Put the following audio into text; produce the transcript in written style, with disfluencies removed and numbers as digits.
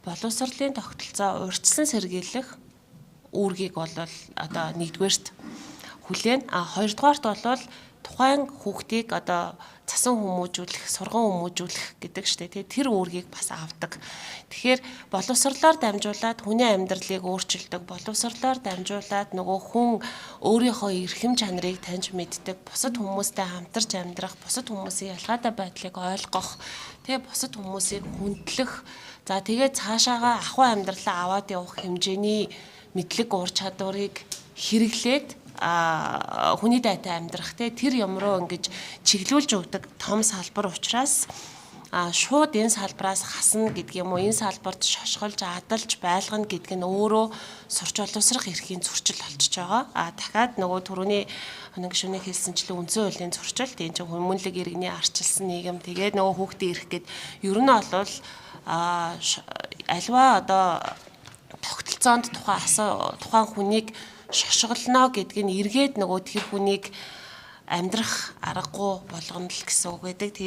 Боловсролын тогтолцоо урьдчилан сэргийлэх үүргийг бол одоо нэгдүгээрт хүлээн хоёрдугаарт бол тухайн хүүхдийг одоо цасан хүмүүжүүлэх, сурган хүмүүжүүлэх гэдэг штэ тэр үүргийг бас авдаг. Тэгэхээр боловсролоор дамжуулаад хүний амьдралыг өөрчилдөг, боловсролоор дамжуулаад нөгөө хүн өөрийнхөө эрхэм чанарыг таньж мэддэг, бусад хүмүүстэй хамтарч амьдрах, бусад хүмүүсийн ялгаатай байдлыг ойлгох, тэгээ бусад хүмүүсийг хүндлэх, за тэгээ цаашаага ахуй амьдралаа аваад явах хэмжээний мэдлэг ур чадварыг хэрэглээд хүний дайтай амьдрах тэр юм руу ингэж чиглүүлж өгдөг том салбар учраас шууд энэ салбараас хасна гэдэг юм уу, энэ салбарт шошголж адалж байлгана гэдэг нь өөрөө сурч боловсрох эрхийн зөрчил болчихж байгаа. Дахиад нөгөө түрүүний хоног шөнө хэлсэнчлэн үндсэн хуулийн зөрчил, тийм ч хүмүүнлэг иргэний арчилсан нийгэм, тэгээд нөгөө хүүхдийн эрх гээд ер нь бол альва одоо тогтолцоонд тухайн хүнийг шошголно гэдг нь эргээд нөгөө тэр хүнийг амьдрах аргагүй болгоно л гэсэн үг байдаг.